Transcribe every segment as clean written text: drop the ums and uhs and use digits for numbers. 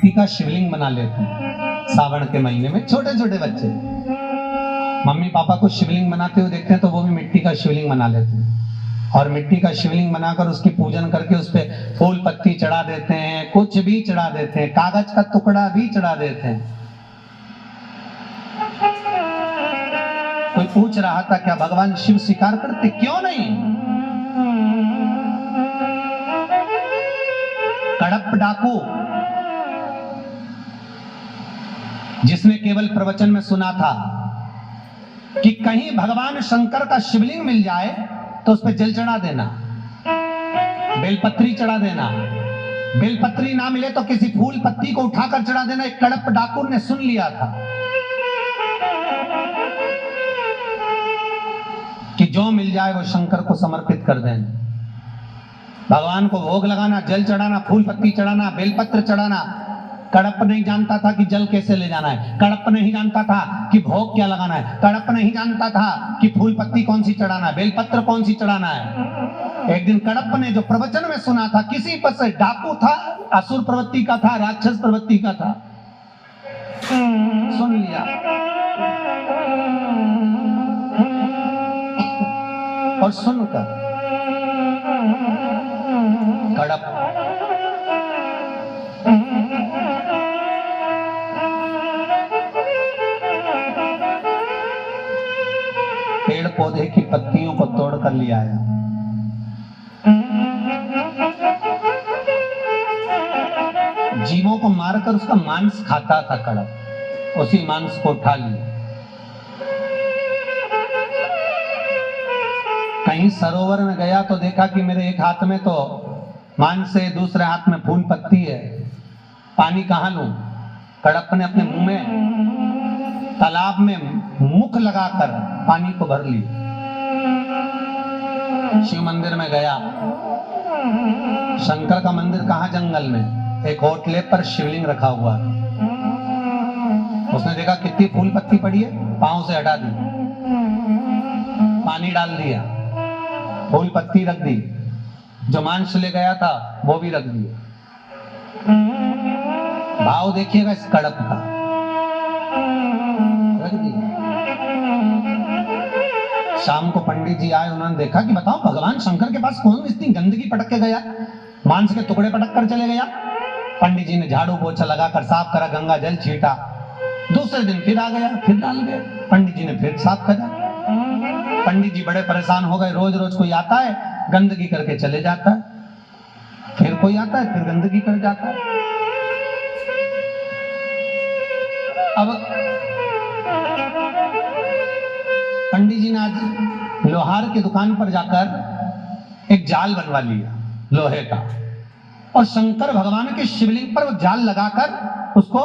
मिट्टी का शिवलिंग बना लेते हैं सावन के महीने में। छोटे छोटे बच्चे मम्मी पापा को शिवलिंग बनाते हुए देखते हैं तो वो भी मिट्टी का शिवलिंग बना लेते हैं, और मिट्टी का शिवलिंग बनाकर उसकी पूजन करके उस पे फूल पत्ती चढ़ा देते हैं, कुछ भी चढ़ा देते हैं, कागज का टुकड़ा भी चढ़ा देते हैं। कोई पूछ रहा था क्या भगवान शिव स्वीकार करते? क्यों नहीं। कड़प डाकू जिसने केवल प्रवचन में सुना था कि कहीं भगवान शंकर का शिवलिंग मिल जाए तो उस पर जल चढ़ा देना, बेलपत्री चढ़ा देना, बेलपत्री ना मिले तो किसी फूल पत्ती को उठाकर चढ़ा देना। एक कड़प डाकू ने सुन लिया था कि जो मिल जाए वो शंकर को समर्पित कर देना, भगवान को भोग लगाना, जल चढ़ाना, फूल पत्ती चढ़ाना, बेलपत्र चढ़ाना। कड़प नहीं जानता था कि जल कैसे ले जाना है, कड़प नहीं जानता था कि भोग क्या लगाना है, कड़प नहीं जानता था कि फूल पत्ती कौन सी चढ़ाना है, बेलपत्र कौन सी चढ़ाना है। एक दिन कड़प ने जो प्रवचन में सुना था, किसी पर से डाकू था, असुर प्रवृत्ति का था, राक्षस प्रवृत्ति का था, सुन लिया और सुनकर कड़प पेड़ पौधे की पत्तियों को तोड़ कर ले आया, जीवों को मारकर उसका मांस खाता था कड़प, उसी मांस को उठा लिया। कहीं सरोवर में गया तो देखा कि मेरे एक हाथ में तो मांस है, दूसरे हाथ में फूल पत्ती है, पानी कहां लूं? कड़प ने अपने मुंह में तालाब में मुख लगाकर पानी को भर लिया। शिव मंदिर में गया, शंकर का मंदिर कहां? जंगल में। एक होटले पर शिवलिंग रखा हुआ, उसने देखा कितनी फूल पत्ती पड़ी है, पांव से हटा दी, पानी डाल दिया, फूल पत्ती रख दी, जो मांस ले गया था वो भी रख दिया। भाव देखिएगा इस कड़प का, रख दिया। शाम को पंडित जी आए, उन्होंने देखा कि बताओ भगवान शंकर के पास कौन इतनी गंदगी पटक के गया, मांस के टुकड़े पटक कर चले गया। पंडित जी ने झाड़ू पोछा लगाकर साफ करा, गंगा जल छीटा, दूसरे दिन फिर आ गया, फिर डाल गया, पंडित जी ने फिर साफ करा। पंडित जी बड़े परेशान हो गए, रोज रोज कोई आता है गंदगी करके चले जाता है, फिर कोई आता है फिर गंदगी कर जाता है। अब पंडित जी ने आज लोहार की दुकान पर जाकर एक जाल बनवा लिया लोहे का, और शंकर भगवान के शिवलिंग पर वो जाल लगाकर उसको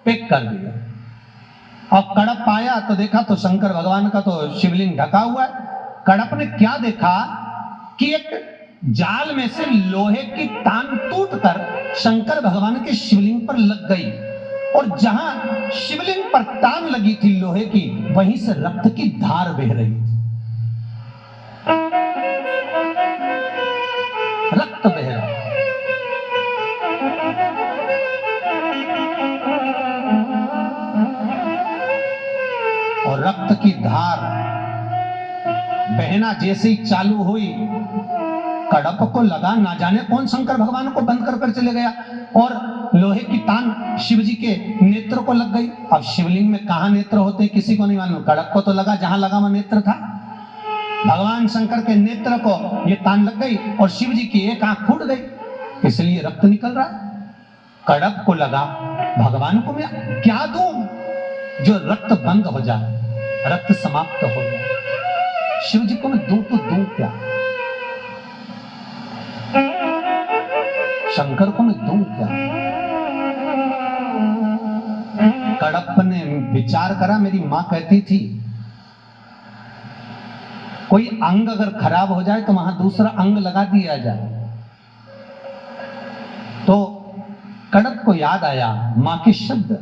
पैक कर दिया। और कड़प आया तो देखा तो शंकर भगवान का तो शिवलिंग ढका हुआ है। कड़प ने क्या देखा कि एक जाल में से लोहे की तान टूटकर शंकर भगवान के शिवलिंग पर लग गई, और जहां शिवलिंग पर तान लगी थी लोहे की, वहीं से रक्त की धार बह रही थी, रक्त बह रहा। और रक्त की धार बहना जैसे ही चालू हुई, कड़प को लगा ना जाने कौन शंकर भगवान को बंद कर चले गया, और लोहे की तान शिव जी के नेत्र को लग गई। अब शिवलिंग में कहां नेत्र होते किसी को नहीं मालूम, कड़प को तो लगा जहां लगा वहां नेत्र था। भगवान शंकर के नेत्र को ये तान लग गई और शिव जी की एक आंख फूट गई, इसलिए रक्त निकल रहा है। कड़प को लगा भगवान को मैं क्या दूं जो रक्त बंद हो जाए, रक्त समाप्त हो जाए, शिव जी को मैं दूं तो दूं क्या, शंकर को मैं दूं क्या। कड़प ने विचार करा, मेरी मां कहती थी कोई अंग अगर खराब हो जाए तो वहां दूसरा अंग लगा दिया जाए। तो कड़प को याद आया मां के शब्द।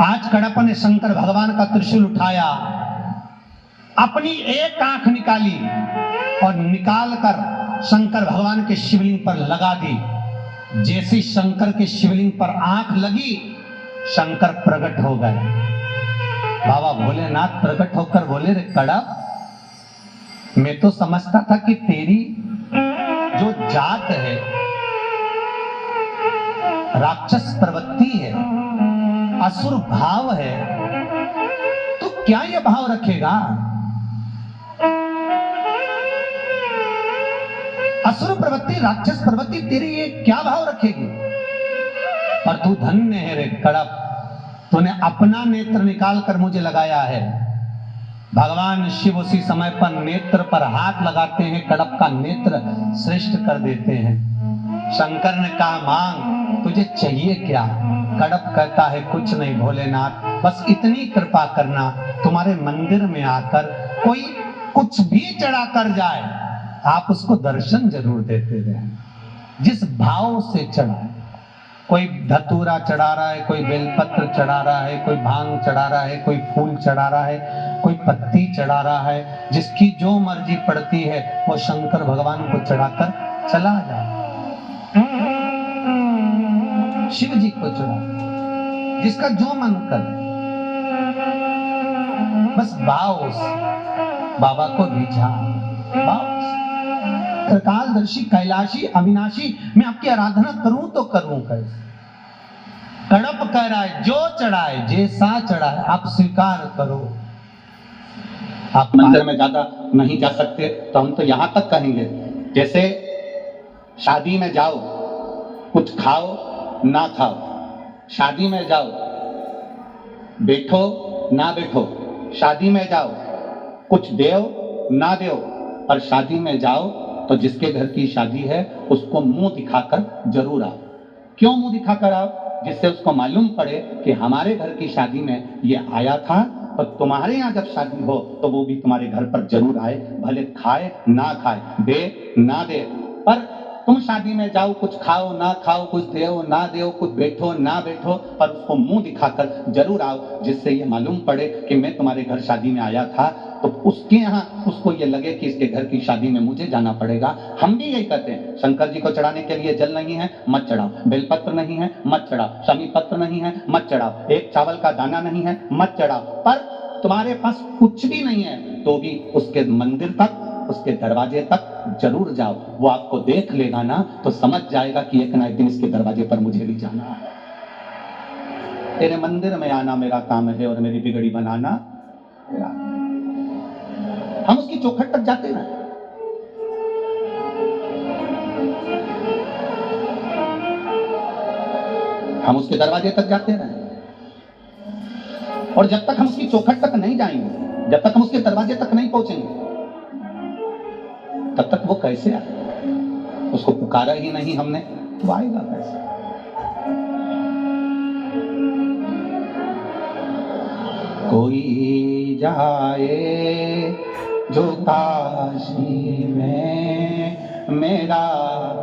आज कड़प ने शंकर भगवान का त्रिशूल उठाया, अपनी एक आंख निकाली और निकालकर शंकर भगवान के शिवलिंग पर लगा दी, जैसी शंकर के शिवलिंग पर आंख लगी, शंकर प्रकट हो गए। बाबा भोलेनाथ प्रकट होकर बोले, रे कड़प, मैं तो समझता था कि तेरी जो जात है राक्षस प्रवृत्ति है, असुर भाव है, तो क्या ये भाव रखेगा? असुर प्रवृत्ति, राक्षस प्रवृत्ति तेरी ये क्या भाव रखेगी? पर तू धन्य है रे कड़प, तूने अपना नेत्र निकाल कर मुझे लगाया है। भगवान शिव उसी समय पर नेत्र पर हाथ लगाते हैं, कड़प का नेत्र श्रेष्ठ कर देते हैं। शंकर ने कहा, मांग, तुझे चाहिए क्या? कड़प कहता है, कुछ नहीं भोलेनाथ, बस इतनी कृपा करना, तुम्हारे मंदिर में आकर कोई कुछ भी चढ़ा कर जाए, आप उसको दर्शन जरूर देते रहे। जिस भाव से चढ़ाए, कोई धतूरा चढ़ा रहा है, कोई बेलपत्र चढ़ा रहा है, कोई भांग चढ़ा रहा है, कोई फूल चढ़ा रहा है, कोई पत्ती चढ़ा रहा है, जिसकी जो मर्जी पड़ती है वो शंकर भगवान को चढ़ाकर चला जाए। शिव जी को चढ़ा, जिसका जो मन करे, बस भाव से बाबा को रिझा, भाव त्रिकालदर्शी, कैलाशी, अविनाशी, मैं आपकी आराधना करूं तो करूं कैसे? कड़प कह रहा है, जो चढ़ाए, जैसा चढ़ाए, आप स्वीकार करो। आप मंदिर में ज्यादा नहीं जा सकते तो हम तो यहां तक कहेंगे, जैसे शादी में जाओ, कुछ खाओ ना खाओ, शादी में जाओ, बैठो ना बैठो, शादी में जाओ, कुछ देओ ना देओ, और शादी में जाओ तो जिसके घर की शादी है उसको मुंह दिखाकर जरूर आओ। क्यों मुंह दिखाकर आओ? जिससे उसको मालूम पड़े कि हमारे घर की शादी में ये आया था, और तुम्हारे यहाँ जब शादी हो तो वो भी तुम्हारे घर पर जरूर आए, भले खाए ना खाए, दे ना दे, पर तुम शादी में जाओ, कुछ खाओ ना खाओ, कुछ देओ ना देओ, कुछ बैठो ना बैठो, पर उसको मुंह दिखाकर जरूर आओ, जिससे ये मालूम पड़े कि मैं तुम्हारे घर शादी में आया था, तो उसके यहाँ उसको ये लगे कि इसके घर की शादी में मुझे जाना पड़ेगा। हम भी यही कहते हैं, शंकर जी को चढ़ाने के लिए जल नहीं है मत चढ़ाओ, बेलपत्र नहीं है मत चढ़ाओ, शमी पत्र नहीं है मत चढ़ाओ, एक चावल का दाना नहीं है मत चढ़ाओ, पर तुम्हारे पास कुछ भी नहीं है तो भी उसके मंदिर तक, उसके दरवाजे तक जरूर जाओ। वो आपको देख लेगा ना तो समझ जाएगा कि एक ना एक दिन इसके दरवाजे पर मुझे भी जाना है। तेरे मंदिर में आना मेरा काम है और मेरी बिगड़ी बनाना मेरा। हम उसकी चौखट तक जाते ना, हम उसके दरवाजे तक जाते रहे, और जब तक हम उसकी चौखट तक नहीं जाएंगे, जब तक हम उसके दरवाजे तक नहीं पहुंचेंगे, तब तक वो कैसे आए? उसको पुकारा ही नहीं हमने तो आएगा कैसे? कोई जाए जो काशी में मेरा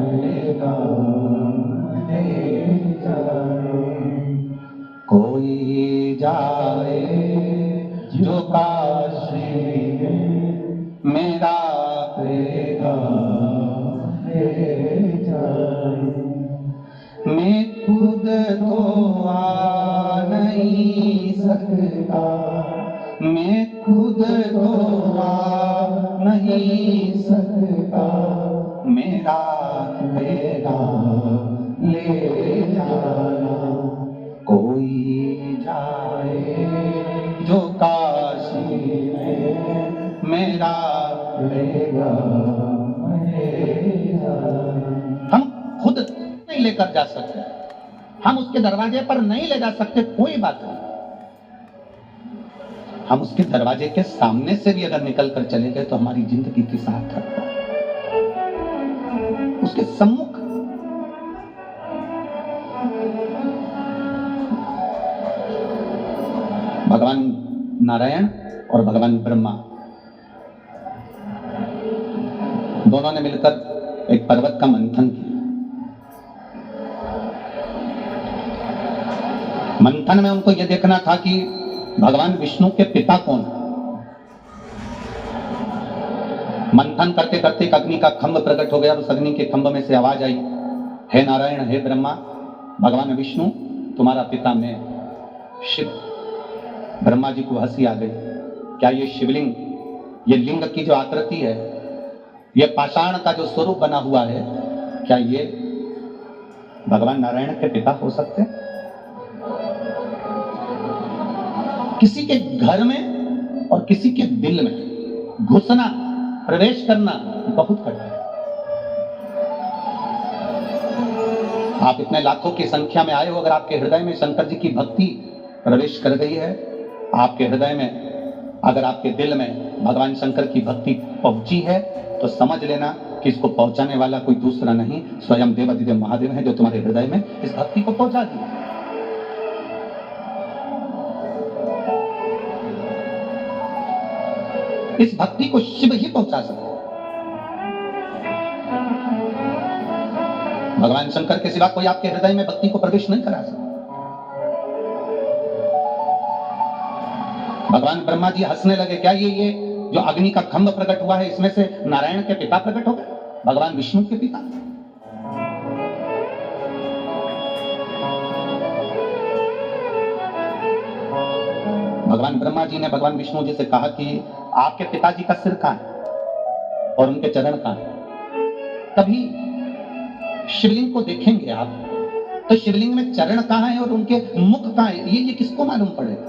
लेगा ले जाए, कोई जाए जो काशी में मेरा लेगा ले जाए। मैं खुद तो आ नहीं सकता, मैं खुद तो आ नहीं सकता, मेरा लेगा ले जाना। कोई जाए जो काशी में मेरा लेगा ले जाना। हम खुद नहीं लेकर जा सकते, हम उसके दरवाजे पर नहीं ले जा सकते, कोई बात नहीं, हम उसके दरवाजे के सामने से भी अगर निकल कर चले गए तो हमारी जिंदगी की सार्थक है। उसके सम्मुख भगवान नारायण और भगवान ब्रह्मा दोनों ने मिलकर एक पर्वत का मंथन किया। मंथन में उनको यह देखना था कि भगवान विष्णु के पिता कौन। मंथन करते करते एक अग्नि का खंभ प्रकट हो गया और उस अग्नि के खंभ में से आवाज आई हे नारायण, हे ब्रह्मा, भगवान विष्णु तुम्हारा पिता मैं शिव। ब्रह्मा जी को हंसी आ गई। क्या ये शिवलिंग, ये लिंग की जो आकृति है, ये पाषाण का जो स्वरूप बना हुआ है, क्या ये भगवान नारायण के पिता हो सकते हैं? किसी के घर में और किसी के दिल में घुसना, प्रवेश करना बहुत कठिन है। आप इतने लाखों की संख्या में आए हो, अगर आपके हृदय में शंकर जी की भक्ति प्रवेश कर गई है, आपके हृदय में, अगर आपके दिल में भगवान शंकर की भक्ति पहुंची है, तो समझ लेना कि इसको पहुंचाने वाला कोई दूसरा नहीं, स्वयं देवाधिदेव महादेव है, जो तुम्हारे हृदय में इस भक्ति को पहुंचा दिया। इस भक्ति को शिव ही पहुंचा सकते। भगवान शंकर के सिवा कोई आपके हृदय में भक्ति को प्रवेश नहीं करा सकता। भगवान ब्रह्मा जी हंसने लगे। क्या ये जो अग्नि का खंभ प्रकट हुआ है, इसमें से नारायण के पिता प्रकट हो गए, भगवान विष्णु के पिता? भगवान ब्रह्मा जी ने भगवान विष्णु जी से कहा कि आपके पिताजी का सिर कहां है और उनके चरण कहां है? तभी शिवलिंग को देखेंगे आप, तो शिवलिंग में चरण कहां है और उनके मुख कहां है, ये किसको मालूम पड़ेगा?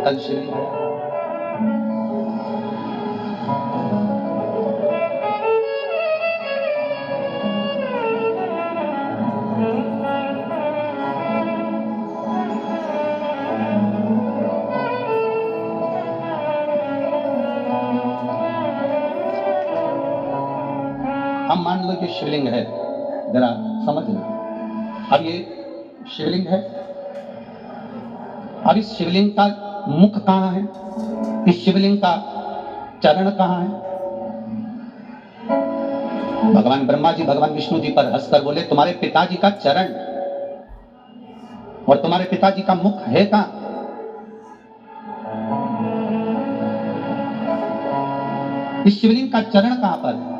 कल शिवलिंग हम मान लो कि शिवलिंग है, जरा समझना। अब ये शिवलिंग है, अब इस शिवलिंग का मुख कहां है, इस शिवलिंग का चरण कहां है? भगवान ब्रह्मा जी भगवान विष्णु जी पर हंसकर बोले, तुम्हारे पिताजी का चरण और तुम्हारे पिताजी का मुख है कहां? इस शिवलिंग का चरण कहां पर?